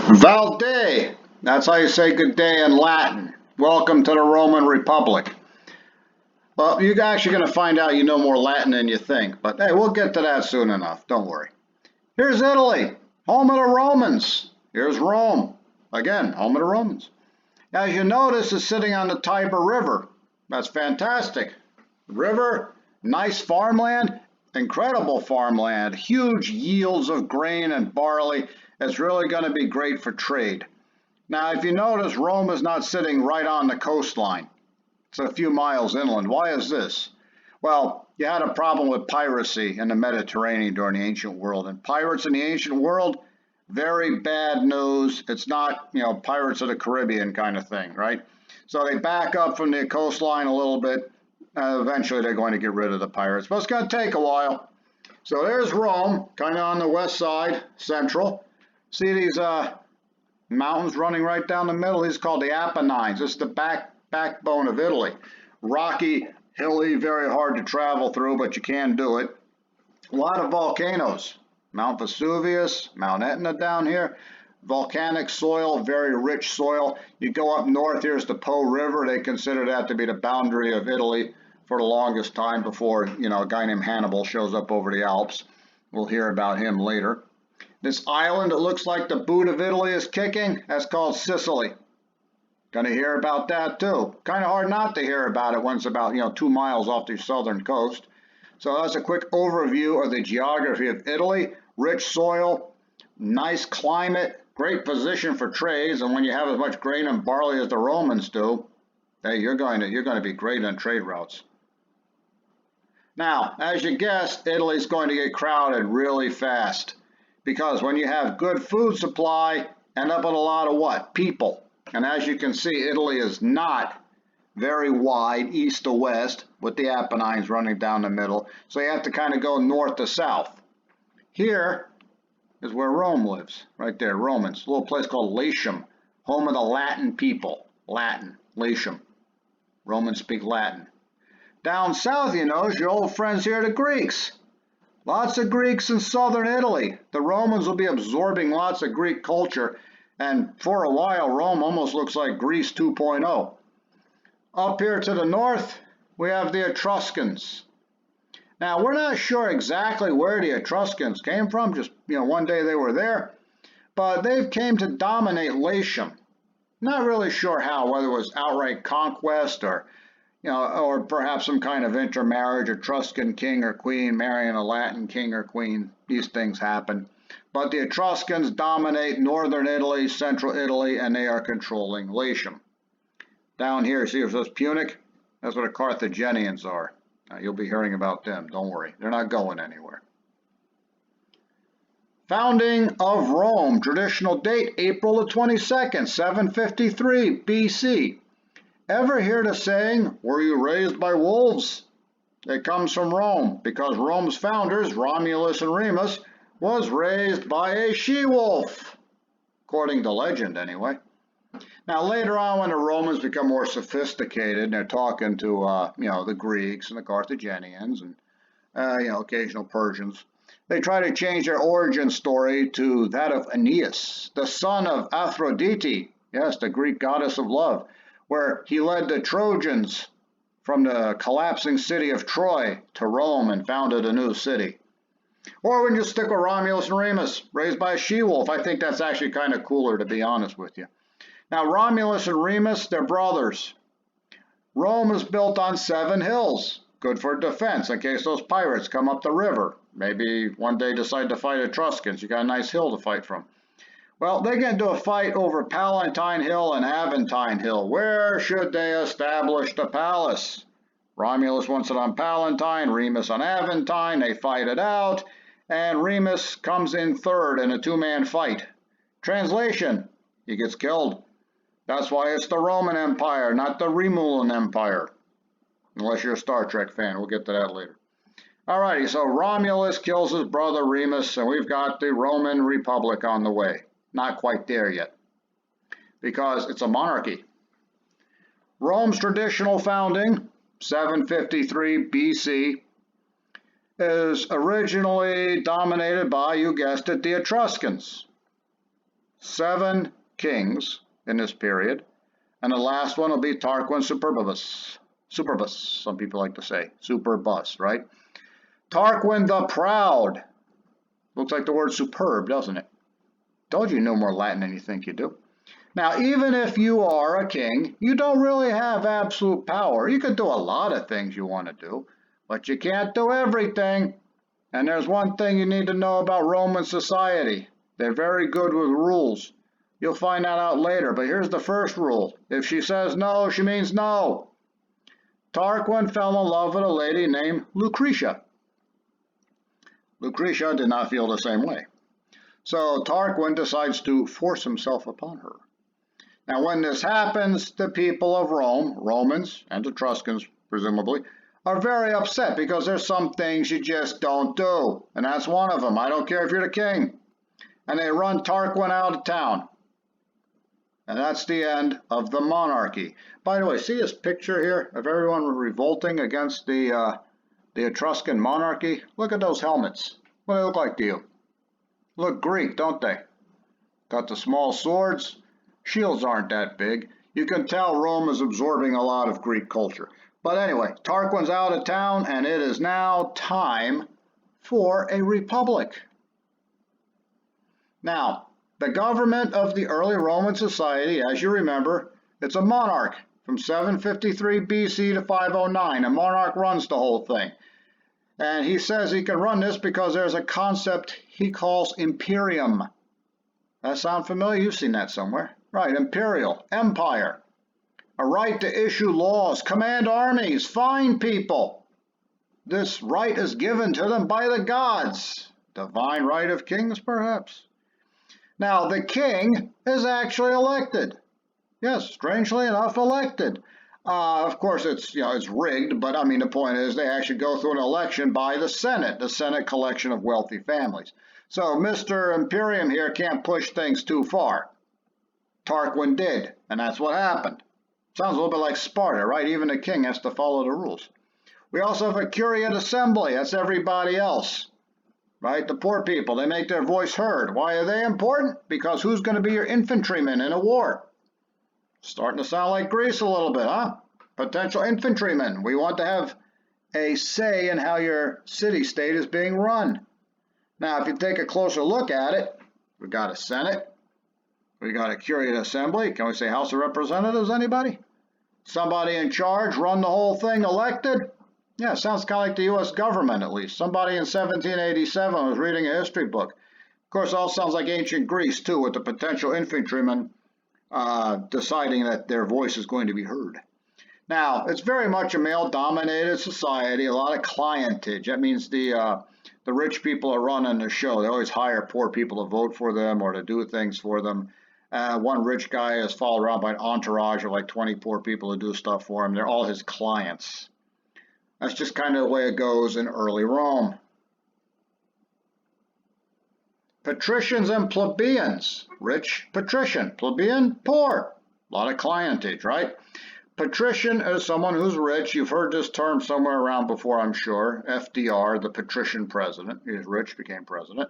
Valde, that's how you say good day in Latin. Welcome to the Roman Republic. Well, you're actually going to find out you know more Latin than you think, but hey, we'll get to that soon enough. Don't worry. Here's Italy, home of the Romans. Here's Rome, again, home of the Romans. As you notice, it's sitting on the Tiber River. That's fantastic. River, nice farmland, incredible farmland, huge yields of grain and barley. It's really going to be great for trade. Now, if you notice, Rome is not sitting right on the coastline. It's a few miles inland. Why is this? Well, you had a problem with piracy in the Mediterranean during the ancient world. And pirates in the ancient world, very bad news. It's not, Pirates of the Caribbean kind of thing, right? So they back up from the coastline a little bit. Eventually, they're going to get rid of the pirates, but it's going to take a while. So there's Rome, kind of on the west side, central. See these mountains running right down the middle? These are called the Apennines. This is the backbone of Italy. Rocky, hilly, very hard to travel through, but you can do it. A lot of volcanoes. Mount Vesuvius, Mount Etna down here. Volcanic soil, very rich soil. You go up north, here's the Po River. They consider that to be the boundary of Italy for the longest time before, a guy named Hannibal shows up over the Alps. We'll hear about him later. This island that looks like the boot of Italy is kicking, that's called Sicily. Going to hear about that too. Kind of hard not to hear about it when it's about 2 miles off the southern coast. So that's a quick overview of the geography of Italy. Rich soil, nice climate, great position for trades, and when you have as much grain and barley as the Romans do, hey, you're going to be great on trade routes. Now, as you guessed, Italy's going to get crowded really fast. Because when you have good food supply, end up with a lot of what? People. And as you can see, Italy is not very wide, east to west, with the Apennines running down the middle. So you have to kind of go north to south. Here is where Rome lives, right there, Romans. A little place called Latium, home of the Latin people. Latin, Latium. Romans speak Latin. Down south, is your old friends here, the Greeks. Lots of Greeks in southern Italy. The Romans will be absorbing lots of Greek culture, and for a while, Rome almost looks like Greece 2.0. Up here to the north, we have the Etruscans. Now, we're not sure exactly where the Etruscans came from, just, one day they were there, but they came to dominate Latium. Not really sure how, whether it was outright conquest or perhaps some kind of intermarriage, Etruscan king or queen marrying a Latin king or queen. These things happen. But the Etruscans dominate northern Italy, central Italy, and they are controlling Latium. Down here, see if it says Punic? That's what the Carthaginians are. You'll be hearing about them. Don't worry. They're not going anywhere. Founding of Rome. Traditional date, April the 22nd, 753 BC. Ever hear the saying, were you raised by wolves? It comes from Rome, because Rome's founders, Romulus and Remus, was raised by a she-wolf, according to legend anyway. Now later on, when the Romans become more sophisticated, and they're talking to the Greeks and the Carthaginians and occasional Persians, they try to change their origin story to that of Aeneas, the son of Aphrodite, yes, the Greek goddess of love, where he led the Trojans from the collapsing city of Troy to Rome and founded a new city. Or when you stick with Romulus and Remus, raised by a she-wolf, I think that's actually kind of cooler, to be honest with you. Now, Romulus and Remus, they're brothers. Rome is built on 7 hills, good for defense in case those pirates come up the river. Maybe one day decide to fight Etruscans. You got a nice hill to fight from. Well, they get into a fight over Palatine Hill and Aventine Hill. Where should they establish the palace? Romulus wants it on Palatine, Remus on Aventine. They fight it out, and Remus comes in third in a 2-man fight. Translation, he gets killed. That's why it's the Roman Empire, not the Romulan Empire. Unless you're a Star Trek fan, we'll get to that later. Alrighty, so Romulus kills his brother Remus, and we've got the Roman Republic on the way. Not quite there yet, because it's a monarchy. Rome's traditional founding, 753 BC, is originally dominated by, you guessed it, the Etruscans. 7 kings in this period, and the last one will be Tarquin Superbus. Superbus, some people like to say. Superbus, right? Tarquin the Proud. Looks like the word superb, doesn't it? Told you know more Latin than you think you do. Now, even if you are a king, you don't really have absolute power. You can do a lot of things you want to do, but you can't do everything. And there's one thing you need to know about Roman society. They're very good with rules. You'll find that out later, but here's the first rule. If she says no, she means no. Tarquin fell in love with a lady named Lucretia. Lucretia did not feel the same way. So Tarquin decides to force himself upon her. Now, when this happens, the people of Rome, Romans and Etruscans presumably, are very upset because there's some things you just don't do. And that's one of them. I don't care if you're the king. And they run Tarquin out of town. And that's the end of the monarchy. By the way, see this picture here of everyone revolting against the Etruscan monarchy? Look at those helmets. What do they look like to you? Look Greek, don't they? Got the small swords. Shields aren't that big. You can tell Rome is absorbing a lot of Greek culture. But anyway, Tarquin's out of town, and it is now time for a republic. Now, the government of the early Roman society, as you remember, it's a monarch from 753 BC to 509. A monarch runs the whole thing. And he says he can run this because there's a concept he calls imperium. That sound familiar? You've seen that somewhere. Right, imperial, empire. A right to issue laws, command armies, fine people. This right is given to them by the gods. Divine right of kings, perhaps. Now, the king is actually elected. Yes, strangely enough, elected. Of course, it's rigged, but I mean, the point is they actually go through an election by the Senate collection of wealthy families. So Mr. Imperium here can't push things too far. Tarquin did, and that's what happened. Sounds a little bit like Sparta, right? Even the king has to follow the rules. We also have a curiate assembly. That's everybody else, right? The poor people, they make their voice heard. Why are they important? Because who's going to be your infantryman in a war? Starting to sound like Greece a little bit, huh? Potential infantrymen. We want to have a say in how your city-state is being run. Now, if you take a closer look at it, we've got a Senate. We got a curiate assembly. Can we say House of Representatives, anybody? Somebody in charge, run the whole thing, elected? Yeah, sounds kind of like the U.S. government, at least. Somebody in 1787 was reading a history book. Of course, it all sounds like ancient Greece, too, with the potential infantrymen deciding that their voice is going to be heard. Now, it's very much a male-dominated society, a lot of clientage. That means the rich people are running the show. They always hire poor people to vote for them or to do things for them. One rich guy is followed around by an entourage of like 20 poor people to do stuff for him. They're all his clients. That's just kind of the way it goes in early Rome. Patricians and plebeians. Rich, patrician. Plebeian, poor. A lot of clientage, right? Patrician is someone who's rich. You've heard this term somewhere around before, I'm sure. FDR, the patrician president. He was rich, became president.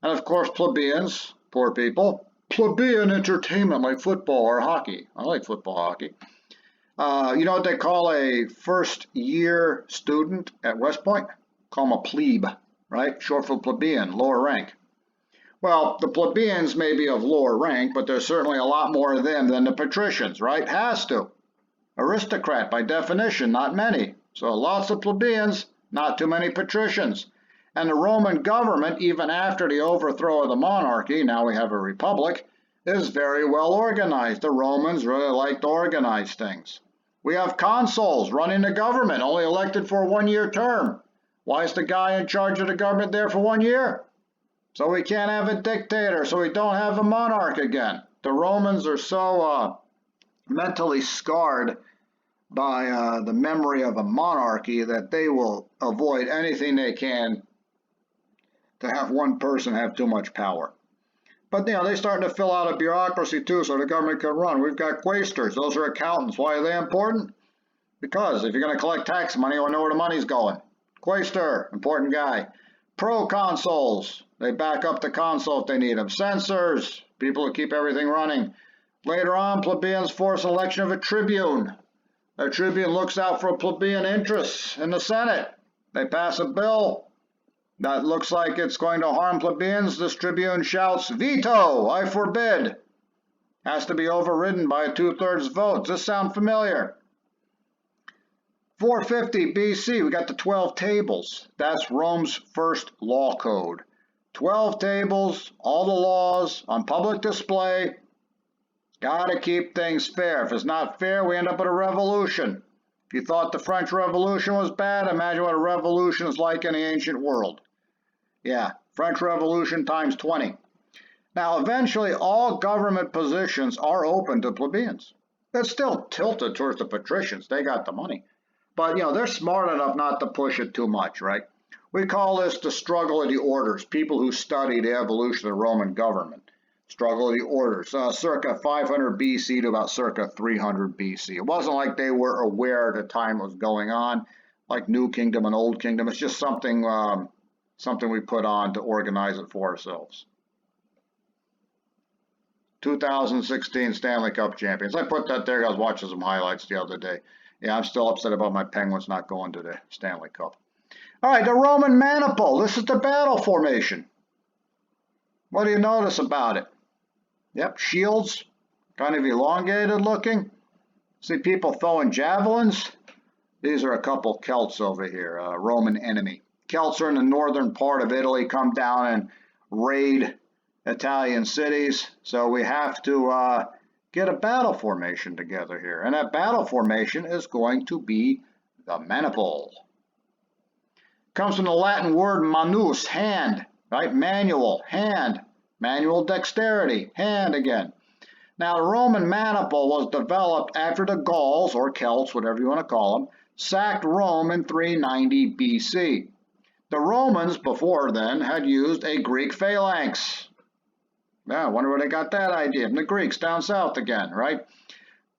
And of course, plebeians, poor people. Plebeian entertainment like football or hockey. I like football, hockey. You know what they call a first-year student at West Point? Call them a plebe, right? Short for plebeian, lower rank. Well, the plebeians may be of lower rank, but there's certainly a lot more of them than the patricians, right? Has to. Aristocrat, by definition, not many. So lots of plebeians, not too many patricians. And the Roman government, even after the overthrow of the monarchy, now we have a republic, is very well organized. The Romans really like to organize things. We have consuls running the government, only elected for a one-year term. Why is the guy in charge of the government there for 1 year? So we can't have a dictator, so we don't have a monarch again. The Romans are so mentally scarred by the memory of a monarchy that they will avoid anything they can to have one person have too much power. But they're starting to fill out a bureaucracy too, so the government can run. We've got quaestors. Those are accountants. Why are they important? Because if you're going to collect tax money, you want to know where the money's going. Quaestor, important guy. Proconsuls. They back up the consul if they need them. Censors. people who keep everything running. Later on, plebeians force election of a tribune. A tribune looks out for plebeian interests in the Senate. They pass a bill that looks like it's going to harm plebeians. This tribune shouts, "Veto! I forbid!" Has to be overridden by a 2/3 vote. Does this sound familiar? 450 BC, we got the 12 tables. That's Rome's first law code. 12 tables, all the laws on public display. Got to keep things fair. If it's not fair, we end up with a revolution. If you thought the French Revolution was bad, imagine what a revolution is like in the ancient world. Yeah, French Revolution times 20. Now, eventually, all government positions are open to plebeians. It's still tilted towards the patricians. They got the money. But, they're smart enough not to push it too much, right? We call this the struggle of the orders, people who study the evolution of the Roman government. Struggle of the orders, circa 500 BC to about circa 300 BC. It wasn't like they were aware at the time it was going on, like New Kingdom and Old Kingdom. It's just something we put on to organize it for ourselves. 2016 Stanley Cup champions. I put that there. I was watching some highlights the other day. Yeah, I'm still upset about my Penguins not going to the Stanley Cup. All right, the Roman maniple. This is the battle formation. What do you notice about it? Yep, shields, kind of elongated looking. See people throwing javelins. These are a couple Celts over here, Roman enemy. Celts are in the northern part of Italy, come down and raid Italian cities. So we have to get a battle formation together here. And that battle formation is going to be the maniple. Comes from the Latin word manus, hand, right? Manual, hand. Manual dexterity, hand again. Now, the Roman maniple was developed after the Gauls, or Celts, whatever you want to call them, sacked Rome in 390 BC. The Romans, before then, had used a Greek phalanx. Yeah, I wonder where they got that idea. From the Greeks down south again, right?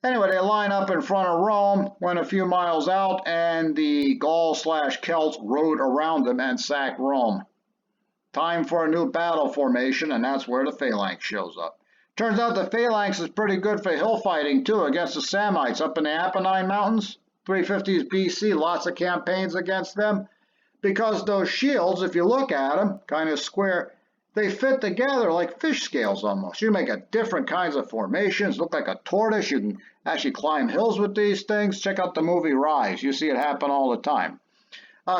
Anyway, they line up in front of Rome, went a few miles out, and the Gauls/Celts rode around them and sacked Rome. Time for a new battle formation, and that's where the phalanx shows up. Turns out the phalanx is pretty good for hill fighting, too, against the Samnites up in the Apennine Mountains. 350s BC, lots of campaigns against them. Because those shields, if you look at them, kind of square, they fit together like fish scales almost. You make a different kinds of formations, look like a tortoise. You can actually climb hills with these things. Check out the movie Rise. You see it happen all the time.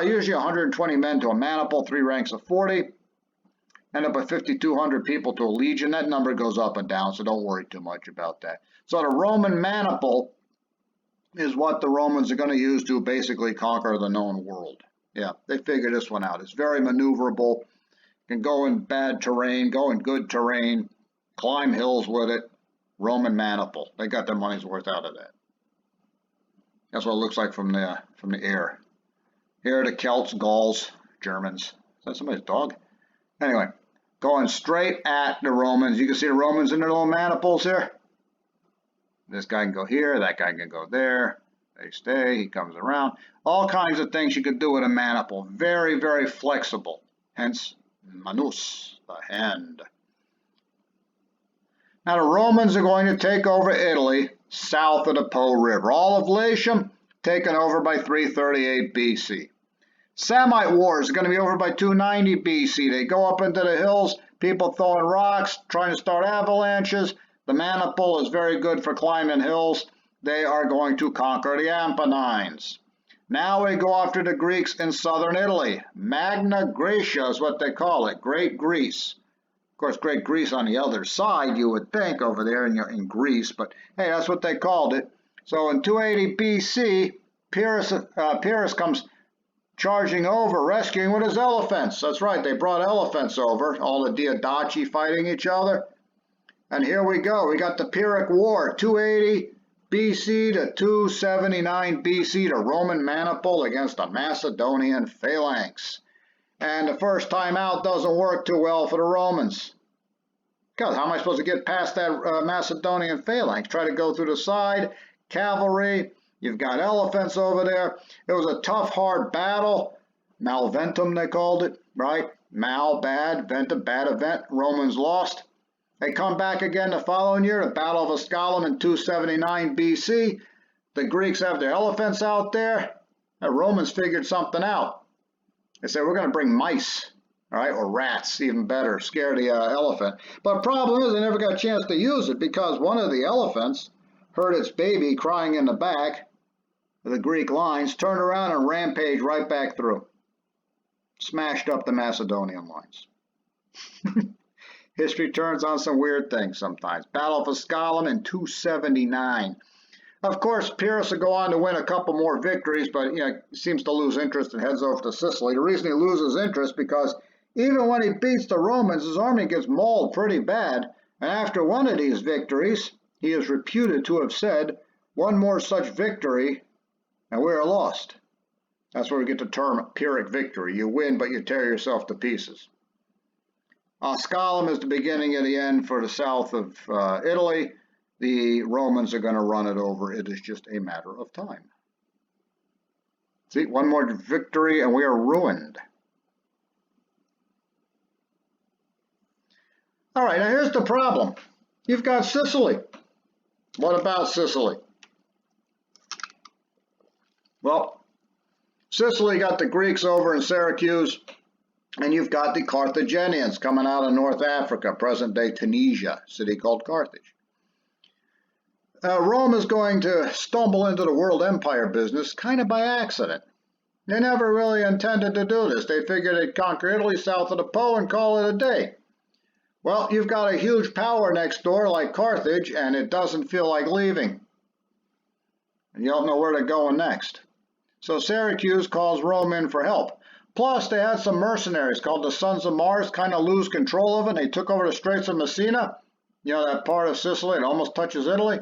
Usually 120 men to a maniple, 3 ranks of 40. End up with 5,200 people to a legion. That number goes up and down, so don't worry too much about that. So the Roman maniple is what the Romans are going to use to basically conquer the known world. Yeah, they figured this one out. It's very maneuverable. Can go in bad terrain, go in good terrain, climb hills with it. Roman maniple. They got their money's worth out of that. That's what it looks like from the air. Here are the Celts, Gauls, Germans. Is that somebody's dog? Anyway, going straight at the Romans. You can see the Romans in their little maniples here. This guy can go here, that guy can go there. They stay, he comes around. All kinds of things you could do with a maniple. Very, very flexible. Hence, manus, the hand. Now the Romans are going to take over Italy south of the Po River. All of Latium taken over by 338 BC. Samnite Wars are going to be over by 290 BC. They go up into the hills, people throwing rocks, trying to start avalanches. The maniple is very good for climbing hills. They are going to conquer the Apennines. Now we go after the Greeks in southern Italy. Magna Graecia is what they call it, Great Greece. Of course, Great Greece on the other side, you would think, over there in Greece, but hey, that's what they called it. So in 280 BC, Pyrrhus comes charging over, rescuing with his elephants. That's right, they brought elephants over, all the Diadochi fighting each other. And here we go, we got the Punic War, 280 BC to 279 BC, the Roman maniple against the Macedonian phalanx. And the first time out doesn't work too well for the Romans. Because how am I supposed to get past that Macedonian phalanx? Try to go through the side, cavalry, you've got elephants over there. It was a tough, hard battle. Malventum, they called it, right? Mal, bad, ventum, bad event. Romans lost. They come back again the following year, the Battle of Asculum in 279 BC. The Greeks have their elephants out there. The Romans figured something out. They said, we're going to bring mice, all right, or rats, even better, scare the elephant. But problem is, they never got a chance to use it because one of the elephants heard its baby crying in the back of the Greek lines, turned around and rampaged right back through. Smashed up the Macedonian lines. History turns on some weird things sometimes. Battle of Asculum in 279. Of course, Pyrrhus will go on to win a couple more victories, but seems to lose interest and heads over to Sicily. The reason he loses interest because even when he beats the Romans, his army gets mauled pretty bad. And after one of these victories, he is reputed to have said, "One more such victory, and we are lost." That's where we get the term Pyrrhic victory. You win, but you tear yourself to pieces. Asculum is the beginning of the end for the south of Italy. The Romans are going to run it over. It is just a matter of time. See, one more victory and we are ruined. All right, now here's the problem. You've got Sicily. What about Sicily? Well, Sicily got the Greeks over in Syracuse, and you've got the Carthaginians coming out of North Africa, present-day Tunisia, a city called Carthage. Rome is going to stumble into the world empire business kind of by accident. They never really intended to do this. They figured they'd conquer Italy south of the Po and call it a day. Well, you've got a huge power next door like Carthage, and it doesn't feel like leaving. And you don't know where they're going next. So Syracuse calls Rome in for help. Plus, they had some mercenaries called the Sons of Mars kind of lose control of it. They took over the Straits of Messina, that part of Sicily that almost touches Italy.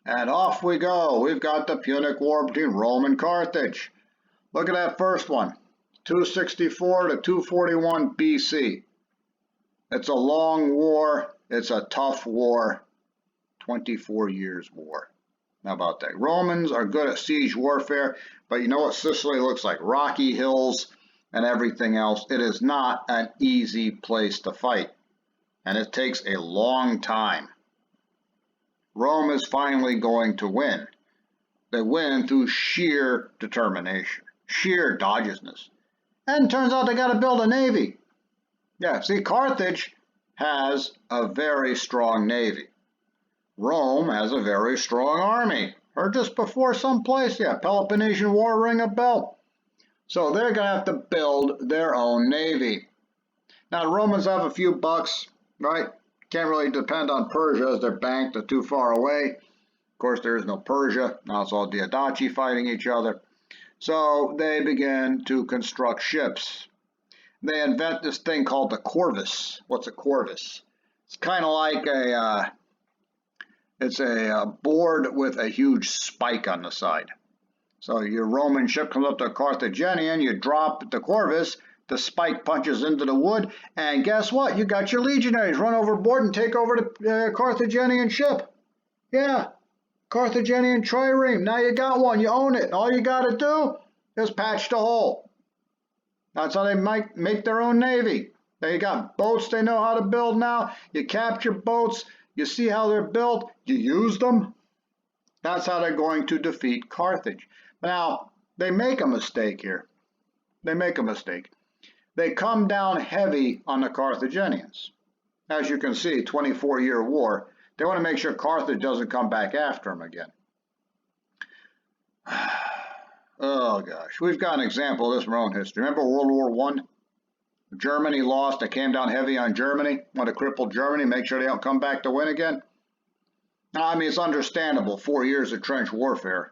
And off we go. We've got the Punic War between Rome and Carthage. Look at that first one, 264 to 241 BC. It's a long war. It's a tough war. 24 years war. How about that? Romans are good at siege warfare, but you know what Sicily looks like? Rocky hills and everything else. It is not an easy place to fight, and it takes a long time. Rome is finally going to win. They win through sheer determination, sheer dodginess. And it turns out they got to build a navy. Yeah, see, Carthage has a very strong navy. Rome has a very strong army. Heard this before someplace? Yeah, Peloponnesian War, ring a bell. So they're going to have to build their own navy. Now, the Romans have a few bucks, right? Can't really depend on Persia as they're banked or too far away. Of course, there is no Persia. Now it's all Diadochi fighting each other. So they begin to construct ships. They invent this thing called the corvus. What's a corvus? It's kind of like it's a board with a huge spike on the side. So your Roman ship comes up to a Carthaginian, you drop the corvus, the spike punches into the wood, and guess what? You got your legionaries run overboard and take over the Carthaginian ship. Yeah, Carthaginian trireme. Now you got one, you own it. All you got to do is patch the hole. That's how they might make their own navy. They got boats they know how to build now. You capture boats, you see how they're built, you use them. That's how they're going to defeat Carthage. Now, they make a mistake here. They make a mistake. They come down heavy on the Carthaginians. As you can see, 24-year war. They want to make sure Carthage doesn't come back after them again. Oh gosh, we've got an example of this in our own history. Remember World War I? Germany lost. They came down heavy on Germany. Want to cripple Germany, make sure they don't come back to win again. Now, I mean, it's understandable. 4 years of trench warfare.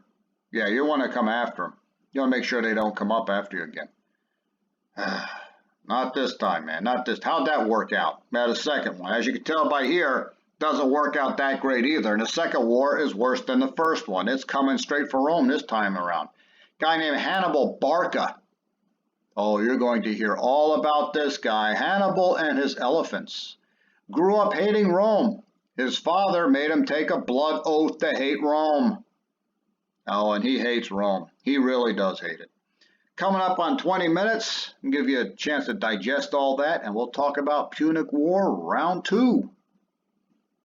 Yeah, you want to come after them. You want to make sure they don't come up after you again. Not this time, man. Not this. How'd that work out? Now, the second one. As you can tell by here, doesn't work out that great either. And the second war is worse than the first one. It's coming straight for Rome this time around. Guy named Hannibal Barca. Oh, you're going to hear all about this guy. Hannibal and his elephants. Grew up hating Rome. His father made him take a blood oath to hate Rome. Oh, and he hates Rome. He really does hate it. Coming up on 20 minutes, I'll give you a chance to digest all that, and we'll talk about Punic War Round 2.